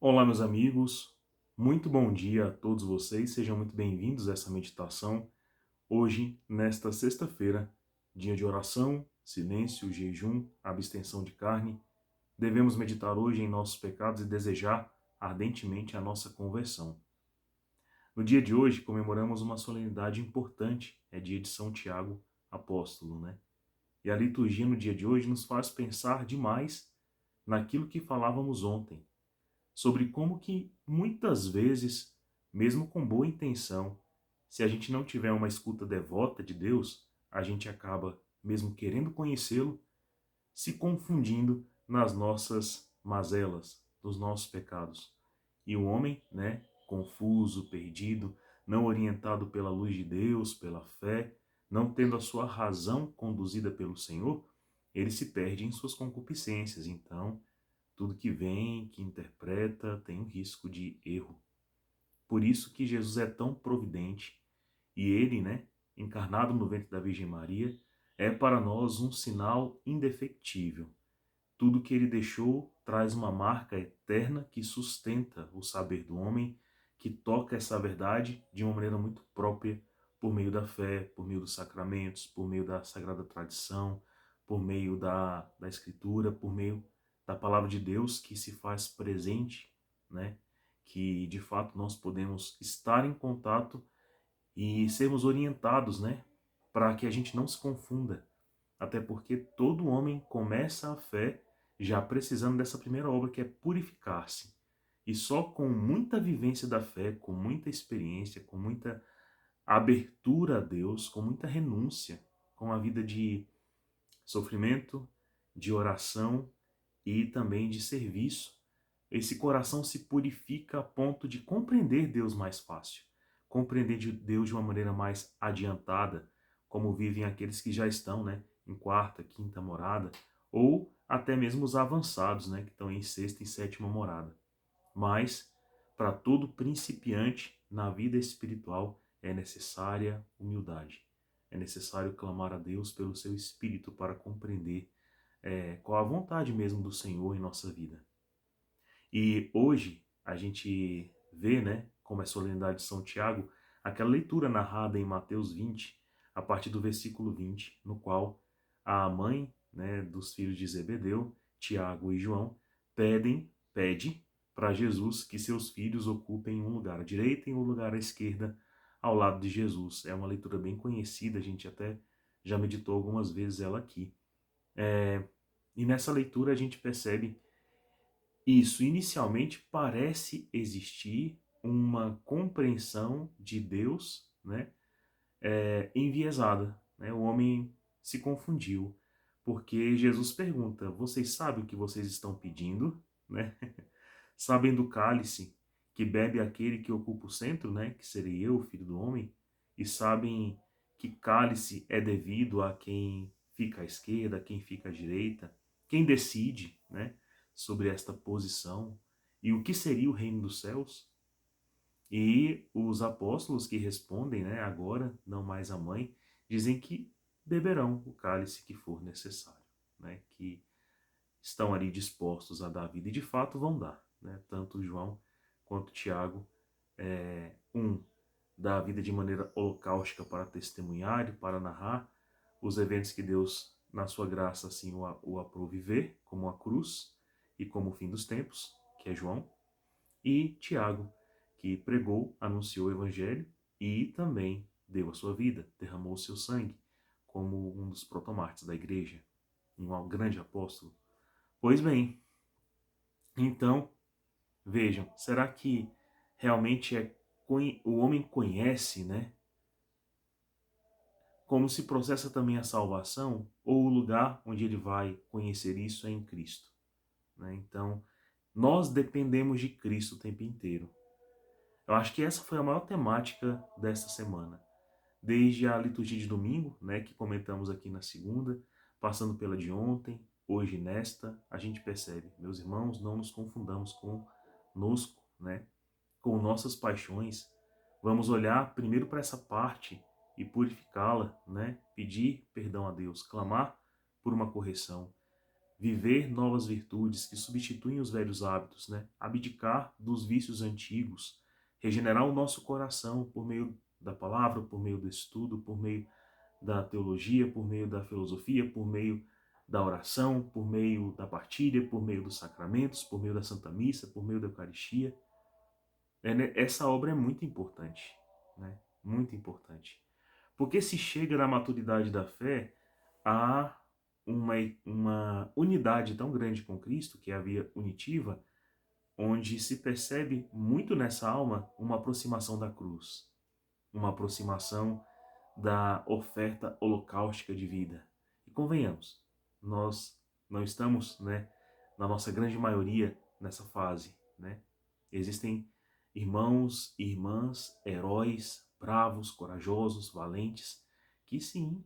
Olá, meus amigos, muito bom dia a todos vocês, sejam muito bem-vindos a essa meditação. Hoje, nesta sexta-feira, dia de oração, silêncio, jejum, abstenção de carne, devemos meditar hoje em nossos pecados e desejar ardentemente a nossa conversão. No dia de hoje, comemoramos uma solenidade importante, é dia de São Tiago, apóstolo, né? E a liturgia no dia de hoje nos faz pensar demais naquilo que falávamos ontem sobre como que muitas vezes, mesmo com boa intenção, se a gente não tiver uma escuta devota de Deus, a gente acaba, mesmo querendo conhecê-lo, se confundindo nas nossas mazelas, nos nossos pecados. E o homem, né, confuso, perdido, não orientado pela luz de Deus, pela fé, não tendo a sua razão conduzida pelo Senhor, ele se perde em suas concupiscências. Então, tudo que vem, que interpreta, tem um risco de erro. Por isso que Jesus é tão providente e ele, né, encarnado no ventre da Virgem Maria, é para nós um sinal indefectível. Tudo que ele deixou traz uma marca eterna que sustenta o saber do homem, que toca essa verdade de uma maneira muito própria, por meio da fé, por meio dos sacramentos, por meio da sagrada tradição, por meio da escritura, por meio da palavra de Deus que se faz presente, né? Que de fato nós podemos estar em contato e sermos orientados, né? Para que a gente não se confunda. Até porque todo homem começa a fé já precisando dessa primeira obra, que é purificar-se. E só com muita vivência da fé, com muita experiência, com muita abertura a Deus, com muita renúncia, com a vida de sofrimento, de oração e também de serviço, esse coração se purifica a ponto de compreender Deus mais fácil, compreender Deus de uma maneira mais adiantada, como vivem aqueles que já estão, né, em quarta, quinta morada, ou até mesmo os avançados, né, que estão em sexta e sétima morada. Mas, para todo principiante na vida espiritual, é necessária humildade. É necessário clamar a Deus pelo seu Espírito para compreender qual a vontade mesmo do Senhor em nossa vida. E hoje a gente vê, né, como é a solenidade de São Tiago, aquela leitura narrada em Mateus 20, a partir do versículo 20, no qual a mãe, né, dos filhos de Zebedeu, Tiago e João, pede para Jesus que seus filhos ocupem um lugar à direita e um lugar à esquerda ao lado de Jesus. É uma leitura bem conhecida, a gente até já meditou algumas vezes ela aqui. E nessa leitura a gente percebe isso. Inicialmente parece existir uma compreensão de Deus, né, enviesada, né? O homem se confundiu, porque Jesus pergunta: vocês sabem o que vocês estão pedindo, né? Sabem do cálice que bebe aquele que ocupa o centro, né? Que serei eu, filho do homem, e sabem que cálice é devido a quem fica à esquerda, a quem fica à direita, quem decide, né, sobre esta posição e o que seria o reino dos céus. E os apóstolos que respondem, né, agora, não mais a mãe, dizem que beberão o cálice que for necessário, né, que estão ali dispostos a dar a vida e de fato vão dar, né, tanto João quanto Tiago, um dá a vida de maneira holocaustica para testemunhar e para narrar os eventos que Deus, na sua graça, assim o aprove ver, como a cruz e como o fim dos tempos, que é João, e Tiago, que pregou, anunciou o evangelho e também deu a sua vida, derramou o seu sangue, como um dos protomártires da igreja, um grande apóstolo. Pois bem, então, vejam, será que realmente o homem conhece, né, como se processa também a salvação, ou o lugar onde ele vai conhecer isso é em Cristo, né? Então, nós dependemos de Cristo o tempo inteiro. Eu acho que essa foi a maior temática desta semana. Desde a liturgia de domingo, né, que comentamos aqui na segunda, passando pela de ontem, hoje nesta, a gente percebe, meus irmãos, não nos confundamos conosco, né, com nossas paixões. Vamos olhar primeiro para essa parte e purificá-la, né, pedir perdão a Deus, clamar por uma correção, viver novas virtudes que substituem os velhos hábitos, né? Abdicar dos vícios antigos, regenerar o nosso coração por meio da palavra, por meio do estudo, por meio da teologia, por meio da filosofia, por meio da oração, por meio da partilha, por meio dos sacramentos, por meio da Santa Missa, por meio da Eucaristia. Essa obra é muito importante, né? Muito importante. Porque se chega na maturidade da fé a uma unidade tão grande com Cristo, que é a via unitiva, onde se percebe muito nessa alma uma aproximação da cruz, uma aproximação da oferta holocaustica de vida. E convenhamos, nós não estamos, né, na nossa grande maioria, nessa fase, né? Existem irmãos e irmãs, heróis, bravos, corajosos, valentes, que sim,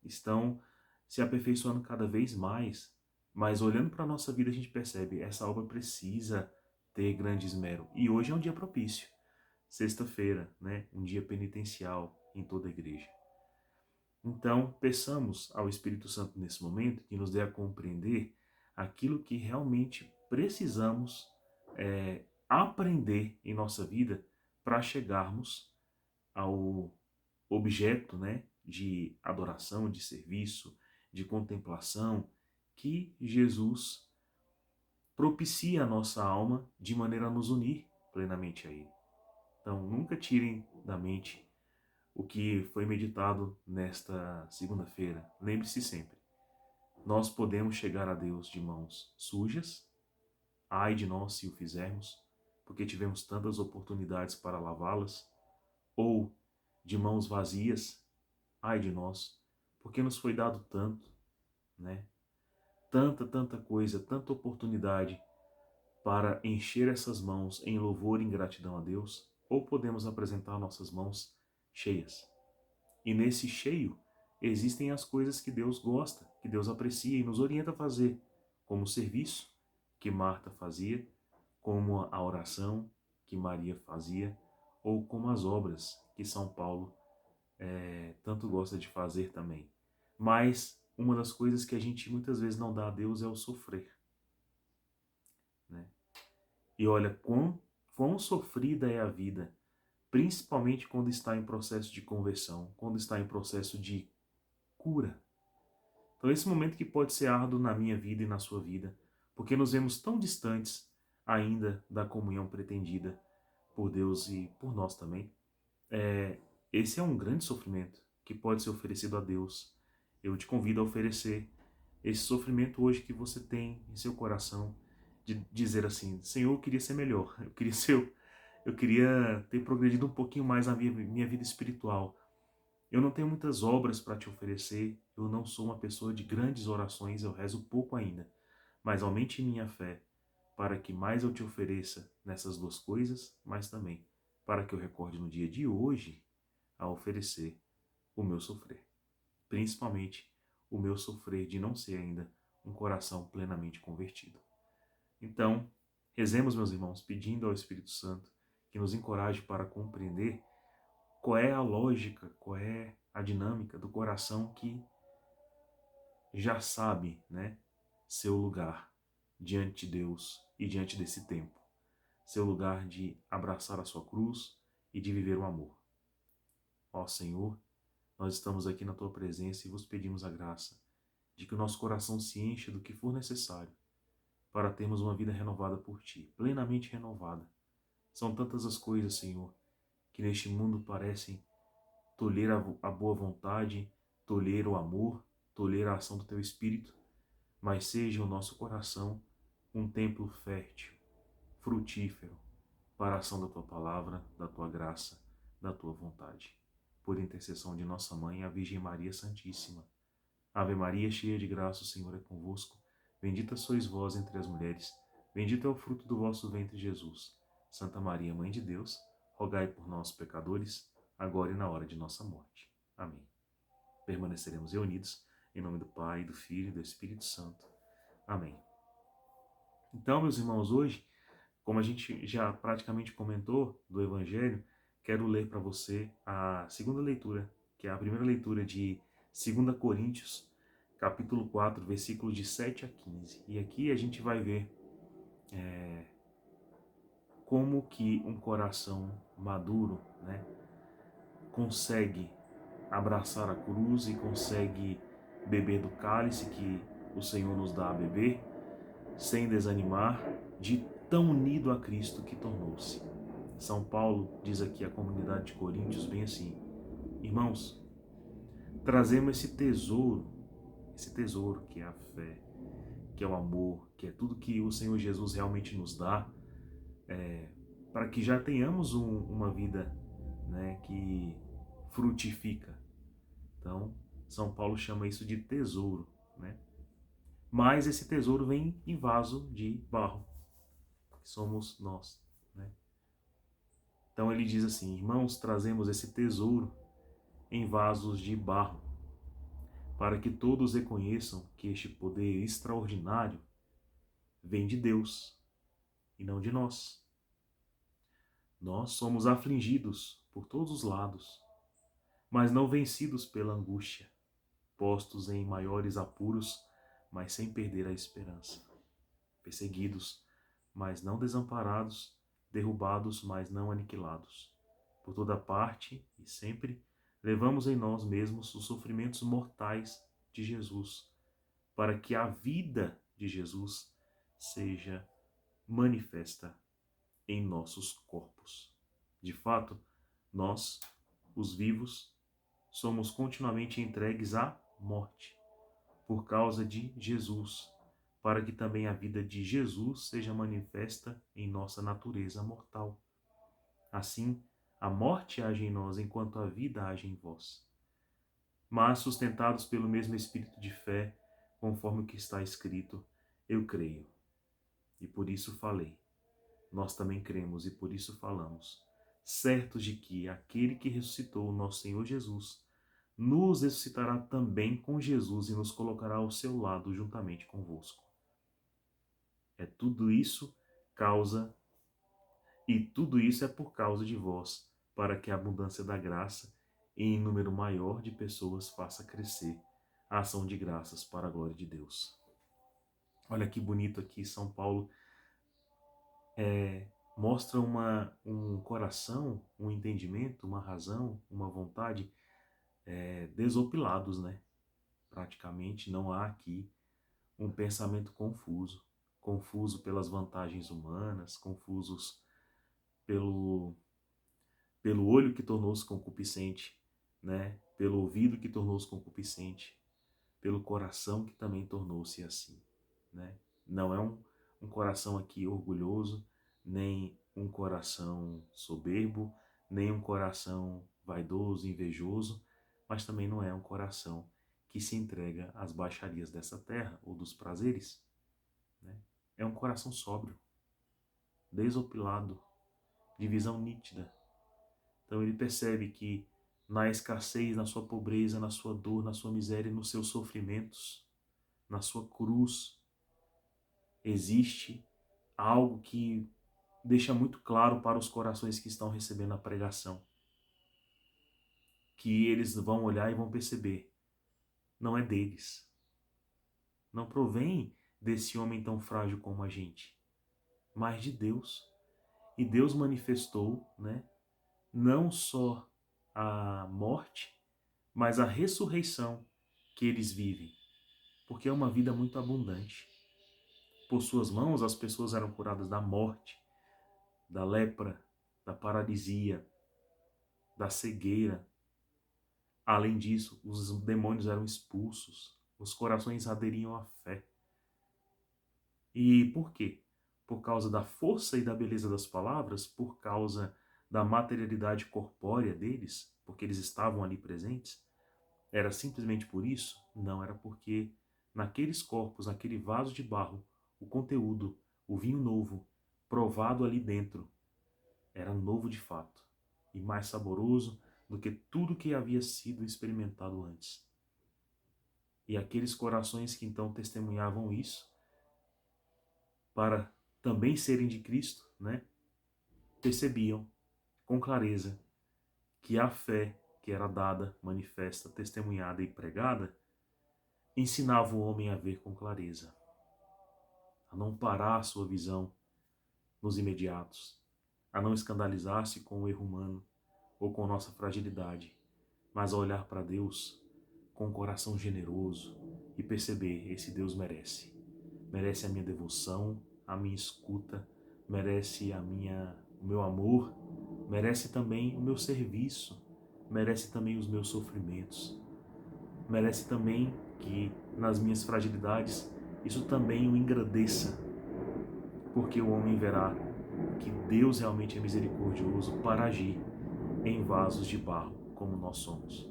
estão se aperfeiçoando cada vez mais, mas olhando para a nossa vida a gente percebe, essa obra precisa ter grande esmero. E hoje é um dia propício, sexta-feira, né? Um dia penitencial em toda a igreja. Então, peçamos ao Espírito Santo nesse momento que nos dê a compreender aquilo que realmente precisamos aprender em nossa vida para chegarmos ao objeto, né, de adoração, de serviço, de contemplação, que Jesus propicia a nossa alma de maneira a nos unir plenamente a Ele. Então, nunca tirem da mente o que foi meditado nesta segunda-feira. Lembre-se sempre, nós podemos chegar a Deus de mãos sujas, ai de nós se o fizermos, porque tivemos tantas oportunidades para lavá-las, ou de mãos vazias, ai de nós, porque nos foi dado tanto, né? Tanta coisa, tanta oportunidade para encher essas mãos em louvor e em gratidão a Deus, ou podemos apresentar nossas mãos cheias. E nesse cheio existem as coisas que Deus gosta, que Deus aprecia e nos orienta a fazer, como o serviço que Marta fazia, como a oração que Maria fazia, ou como as obras que São Paulo tanto gosta de fazer também. Mas uma das coisas que a gente muitas vezes não dá a Deus é o sofrer, né? E olha, quão sofrida é a vida, principalmente quando está em processo de conversão, quando está em processo de cura. Então esse momento que pode ser árduo na minha vida e na sua vida, porque nos vemos tão distantes ainda da comunhão pretendida por Deus e por nós também, esse é um grande sofrimento que pode ser oferecido a Deus. Eu te convido a oferecer esse sofrimento hoje que você tem em seu coração, de dizer assim, Senhor, eu queria ser melhor, eu queria ter progredido um pouquinho mais na minha vida espiritual. Eu não tenho muitas obras para te oferecer, eu não sou uma pessoa de grandes orações, eu rezo pouco ainda, mas aumente minha fé, para que mais eu te ofereça nessas duas coisas, mas também para que eu recorde no dia de hoje a oferecer o meu sofrer. Principalmente o meu sofrer de não ser ainda um coração plenamente convertido. Então, rezemos, meus irmãos, pedindo ao Espírito Santo que nos encoraje para compreender qual é a lógica, qual é a dinâmica do coração que já sabe, né, seu lugar diante de Deus e diante desse tempo. Seu lugar de abraçar a sua cruz e de viver o amor. Ó Senhor, nós estamos aqui na Tua presença e vos pedimos a graça de que o nosso coração se encha do que for necessário para termos uma vida renovada por Ti, plenamente renovada. São tantas as coisas, Senhor, que neste mundo parecem tolher a boa vontade, tolher o amor, tolher a ação do Teu Espírito, mas seja o nosso coração um templo fértil, frutífero, para a ação da Tua palavra, da Tua graça, da Tua vontade. Por intercessão de nossa Mãe, a Virgem Maria Santíssima. Ave Maria, cheia de graça, o Senhor é convosco. Bendita sois vós entre as mulheres, bendito é o fruto do vosso ventre, Jesus. Santa Maria, Mãe de Deus, rogai por nós, pecadores, agora e na hora de nossa morte. Amém. Permaneceremos reunidos em nome do Pai, do Filho e do Espírito Santo. Amém. Então, meus irmãos, hoje, como a gente já praticamente comentou do Evangelho, quero ler para você a segunda leitura, que é a primeira leitura de 2 Coríntios, capítulo 4, versículos de 7 a 15. E aqui a gente vai ver como que um coração maduro, né, consegue abraçar a cruz e consegue beber do cálice que o Senhor nos dá a beber, sem desanimar, de tão unido a Cristo que tornou-se. São Paulo diz aqui à comunidade de Coríntios bem assim: irmãos, trazemos esse tesouro que é a fé, que é o amor, que é tudo que o Senhor Jesus realmente nos dá, para que já tenhamos uma vida, né, que frutifica. Então, São Paulo chama isso de tesouro, né? Mas esse tesouro vem em vaso de barro, que somos nós, né? Então ele diz assim: irmãos, trazemos esse tesouro em vasos de barro, para que todos reconheçam que este poder extraordinário vem de Deus e não de nós. Nós somos afligidos por todos os lados, mas não vencidos pela angústia, postos em maiores apuros, mas sem perder a esperança, perseguidos, mas não desamparados, derrubados, mas não aniquilados. Por toda parte e sempre levamos em nós mesmos os sofrimentos mortais de Jesus, para que a vida de Jesus seja manifesta em nossos corpos. De fato, nós, os vivos, somos continuamente entregues à morte por causa de Jesus, para que também a vida de Jesus seja manifesta em nossa natureza mortal. Assim, a morte age em nós enquanto a vida age em vós. Mas, sustentados pelo mesmo espírito de fé, conforme o que está escrito, eu creio, e por isso falei. Nós também cremos e por isso falamos, certos de que aquele que ressuscitou o nosso Senhor Jesus nos ressuscitará também com Jesus e nos colocará ao seu lado juntamente convosco. Tudo isso é por causa de vós, para que a abundância da graça em número maior de pessoas faça crescer a ação de graças para a glória de Deus. Olha que bonito aqui, São Paulo mostra um coração, um entendimento, uma razão, uma vontade desopilados, né? Praticamente não há aqui um pensamento confuso pelas vantagens humanas, confusos pelo olho que tornou-se concupiscente, né? Pelo ouvido que tornou-se concupiscente, pelo coração que também tornou-se assim, né? Não é um coração aqui orgulhoso, nem um coração soberbo, nem um coração vaidoso, invejoso, mas também não é um coração que se entrega às baixarias dessa terra ou dos prazeres, né? É um coração sóbrio, desopilado, de visão nítida. Então ele percebe que na escassez, na sua pobreza, na sua dor, na sua miséria, nos seus sofrimentos, na sua cruz, existe algo que deixa muito claro para os corações que estão recebendo a pregação, que eles vão olhar e vão perceber, não é deles, não provém desse homem tão frágil como a gente, mas de Deus. E Deus manifestou, né, não só a morte, mas a ressurreição que eles vivem, porque é uma vida muito abundante. Por suas mãos, as pessoas eram curadas da morte, da lepra, da paralisia, da cegueira. Além disso, os demônios eram expulsos, os corações aderiam à fé. E por quê? Por causa da força e da beleza das palavras, por causa da materialidade corpórea deles, porque eles estavam ali presentes. Era simplesmente por isso? Não, era porque naqueles corpos, naquele vaso de barro, o conteúdo, o vinho novo, provado ali dentro, era novo de fato e mais saboroso do que tudo que havia sido experimentado antes. E aqueles corações que então testemunhavam isso, para também serem de Cristo, né, percebiam com clareza que a fé que era dada, manifesta, testemunhada e pregada ensinava o homem a ver com clareza, a não parar a sua visão nos imediatos, a não escandalizar-se com o erro humano ou com nossa fragilidade, mas a olhar para Deus com um coração generoso e perceber: esse Deus merece. Merece a minha devoção, a minha escuta, merece o meu amor, merece também o meu serviço, merece também os meus sofrimentos, merece também que nas minhas fragilidades isso também o engrandeça, porque o homem verá que Deus realmente é misericordioso para agir em vasos de barro como nós somos.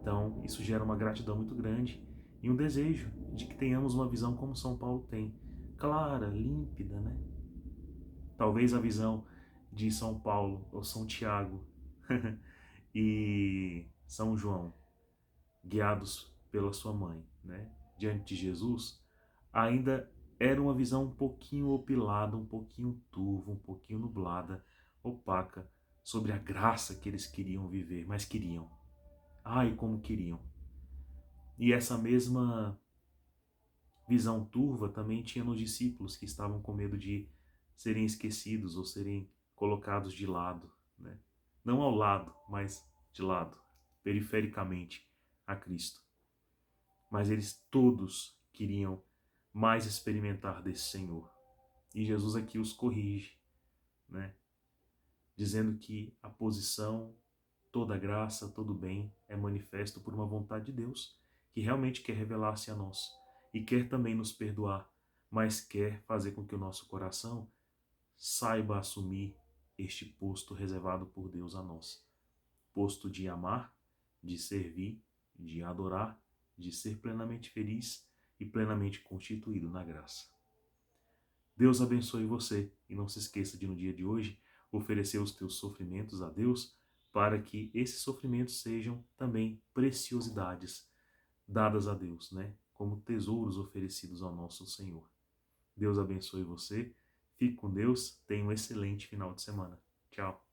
Então, isso gera uma gratidão muito grande e um desejo de que tenhamos uma visão como São Paulo tem, clara, límpida, né? Talvez a visão de São Paulo ou São Tiago e São João, guiados pela sua mãe, né? Diante de Jesus, ainda era uma visão um pouquinho opilada, um pouquinho turva, um pouquinho nublada, opaca, sobre a graça que eles queriam viver, mas queriam. Ai, como queriam. E essa mesma visão turva também tinha nos discípulos que estavam com medo de serem esquecidos ou serem colocados de lado, né? Não ao lado, mas de lado, perifericamente a Cristo. Mas eles todos queriam mais experimentar desse Senhor. E Jesus aqui os corrige, né? Dizendo que a posição, toda graça, todo bem é manifesto por uma vontade de Deus, que realmente quer revelar-se a nós e quer também nos perdoar, mas quer fazer com que o nosso coração saiba assumir este posto reservado por Deus a nós. Posto de amar, de servir, de adorar, de ser plenamente feliz e plenamente constituído na graça. Deus abençoe você e não se esqueça de, no dia de hoje, oferecer os teus sofrimentos a Deus para que esses sofrimentos sejam também preciosidades dadas a Deus, né? Como tesouros oferecidos ao nosso Senhor. Deus abençoe você, fique com Deus, tenha um excelente final de semana. Tchau.